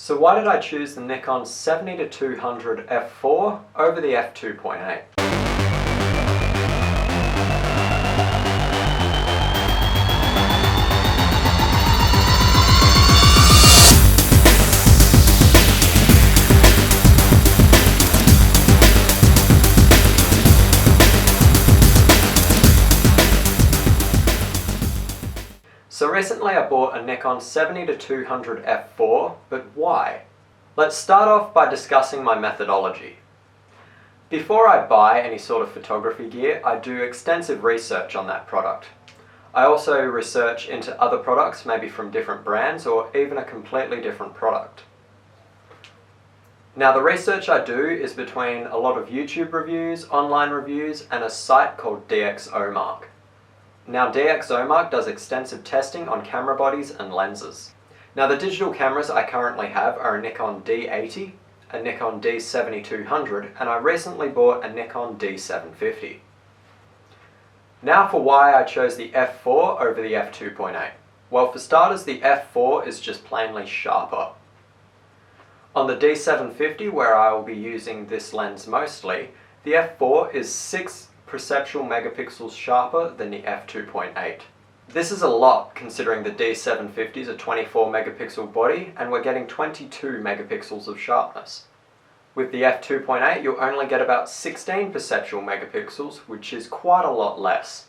So why did I choose the Nikon 70-200 f4 over the f2.8? So recently I bought a Nikon 70-200 f4, but why? Let's start off by discussing my methodology. Before I buy any sort of photography gear, I do extensive research on that product. I also research into other products, maybe from different brands or even a completely different product. Now the research I do is between a lot of YouTube reviews, online reviews, and a site called DxOMark. Now DxOMark does extensive testing on camera bodies and lenses. Now the digital cameras I currently have are a Nikon D80, a Nikon D70-200, and I recently bought a Nikon D750. Now for why I chose the f4 over the f2.8. Well, for starters, the f4 is just plainly sharper. On the D750, where I will be using this lens mostly, the f4 is 6 perceptual megapixels sharper than the f2.8. This is a lot considering the D750 is a 24 megapixel body and we're getting 22 megapixels of sharpness. With the f2.8 you'll only get about 16 perceptual megapixels, which is quite a lot less.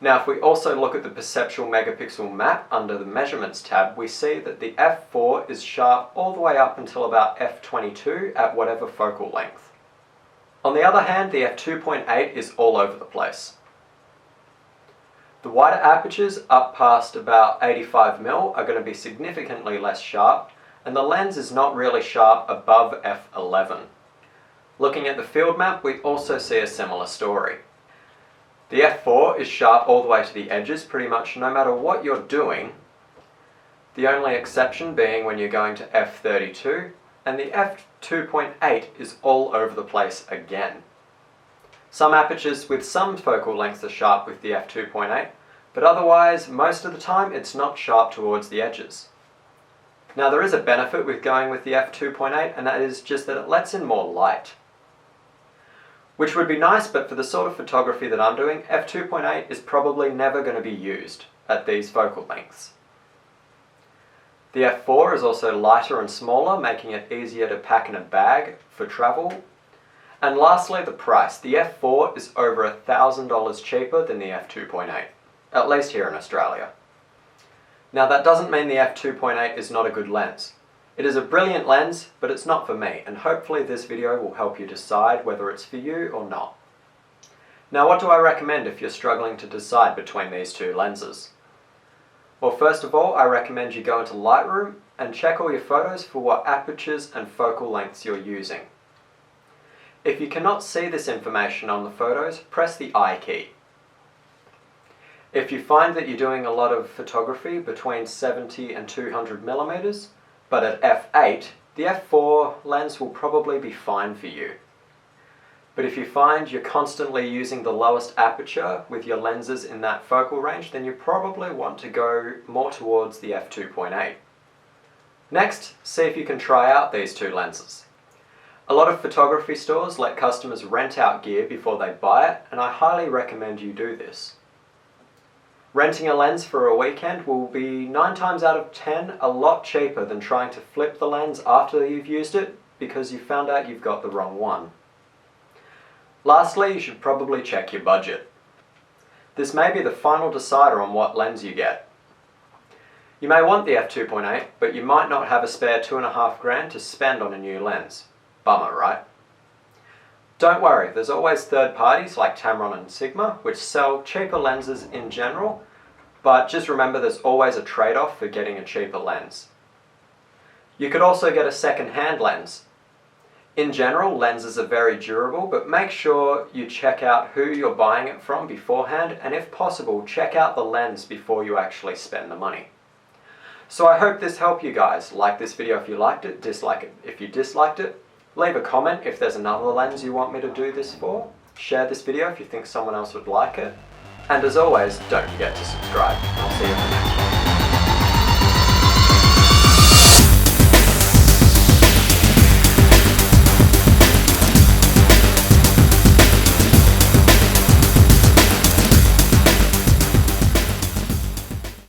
Now if we also look at the perceptual megapixel map under the measurements tab, we see that the f4 is sharp all the way up until about f22 at whatever focal length. On the other hand, the f2.8 is all over the place. The wider apertures up past about 85mm are going to be significantly less sharp, and the lens is not really sharp above f11. Looking at the field map, we also see a similar story. The f4 is sharp all the way to the edges pretty much no matter what you're doing, the only exception being when you're going to f32, and the f2.8 is all over the place again. Some apertures with some focal lengths are sharp with the f2.8, but otherwise, most of the time, it's not sharp towards the edges. Now there is a benefit with going with the f2.8, and that is just that it lets in more light. Which would be nice, but for the sort of photography that I'm doing, f2.8 is probably never going to be used at these focal lengths. The f4 is also lighter and smaller, making it easier to pack in a bag for travel. And lastly, the price. The f4 is over $1,000 cheaper than the f2.8, at least here in Australia. Now that doesn't mean the f2.8 is not a good lens. It is a brilliant lens, but it's not for me, and hopefully this video will help you decide whether it's for you or not. Now what do I recommend if you're struggling to decide between these two lenses? Well, first of all, I recommend you go into Lightroom and check all your photos for what apertures and focal lengths you're using. If you cannot see this information on the photos, press the I key. If you find that you're doing a lot of photography between 70 and 200 millimeters, but at f8, the f4 lens will probably be fine for you. But if you find you're constantly using the lowest aperture with your lenses in that focal range, then you probably want to go more towards the f2.8. Next, see if you can try out these two lenses. A lot of photography stores let customers rent out gear before they buy it, and I highly recommend you do this. Renting a lens for a weekend will be 9 times out of 10 a lot cheaper than trying to flip the lens after you've used it because you found out you've got the wrong one. Lastly, you should probably check your budget. This may be the final decider on what lens you get. You may want the f2.8, but you might not have a spare $2.5 to spend on a new lens. Bummer, right? Don't worry, there's always third parties like Tamron and Sigma, which sell cheaper lenses in general, but just remember there's always a trade-off for getting a cheaper lens. You could also get a second-hand lens. In general, lenses are very durable, but make sure you check out who you're buying it from beforehand, and if possible, check out the lens before you actually spend the money. So I hope this helped you guys. Like this video if you liked it, dislike it if you disliked it. Leave a comment if there's another lens you want me to do this for. Share this video if you think someone else would like it. And as always, don't forget to subscribe. I'll see you in the next one.